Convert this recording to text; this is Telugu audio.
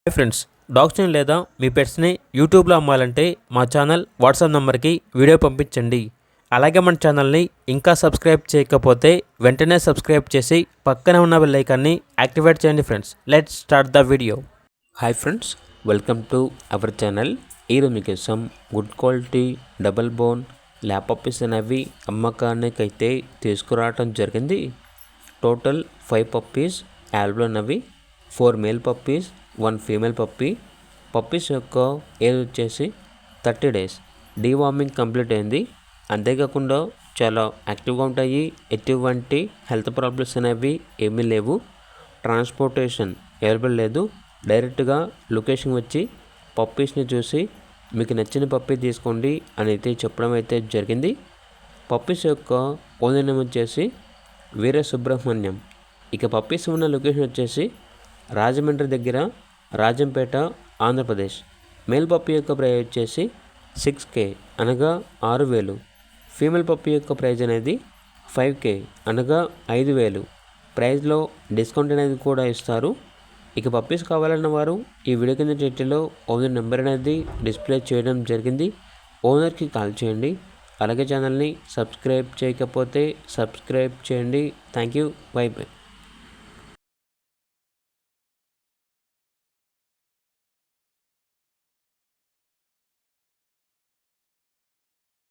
హాయ్ ఫ్రెండ్స్, డాగ్స్ని లేదా మీ పెట్స్ని యూట్యూబ్లో అమ్మాలంటే మా ఛానల్ వాట్సాప్ నెంబర్కి వీడియో పంపించండి. అలాగే మన ఛానల్ని ఇంకా సబ్స్క్రైబ్ చేయకపోతే వెంటనే సబ్స్క్రైబ్ చేసి పక్కనే ఉన్న బెల్ ఐకాన్ని యాక్టివేట్ చేయండి. Friends, let's start the video. Hi friends, welcome to our channel. ఈరోజు మీకోసం good quality double bone lap puppies అనేవి అమ్మకానికైతే తీసుకురావడం జరిగింది. టోటల్ 5 పప్పీస్ అవైలబుల్ ఉన్నవి. 4 male puppies, 1 female puppy. Puppies యొక్క ఏజ్ వచ్చేసి 30 days. డీవార్మింగ్ కంప్లీట్ అయింది. అంతేకాకుండా చాలా యాక్టివ్గా ఉంటాయి. ఎటువంటి హెల్త్ ప్రాబ్లమ్స్ అనేవి ఏమీ లేవు. ట్రాన్స్పోర్టేషన్ అవైలబుల్ లేదు. డైరెక్ట్గా లొకేషన్ వచ్చి పప్పీస్ని చూసి మీకు నచ్చిన పప్పీ తీసుకోండి అని అయితే చెప్పడం అయితే జరిగింది. పప్పీస్ యొక్క ఓనర్ నేమ్ వచ్చేసి వీర సుబ్రహ్మణ్యం. ఇక పప్పీస్ ఉన్న లొకేషన్ వచ్చేసి రాజమండ్రి దగ్గర రాజంపేట, ఆంధ్రప్రదేశ్. మేల్ పప్పీ యొక్క ప్రైజ్ వచ్చేసి 6K అనగా 6,000. ఫీమేల్ పప్పీ యొక్క ప్రైజ్ అనేది 5K అనగా 5,000. ప్రైజ్లో డిస్కౌంట్ అనేది కూడా ఇస్తారు. ఇక పప్పీస్ కావాలన్న వారు ఈ వీడియో కింద టైటిల్లో ఓనర్ నెంబర్ అనేది డిస్ప్లే చేయడం జరిగింది. ఓనర్కి కాల్ చేయండి. అలాగే ఛానల్ని సబ్స్క్రైబ్ చేయకపోతే సబ్స్క్రైబ్ చేయండి. Thank you. By by.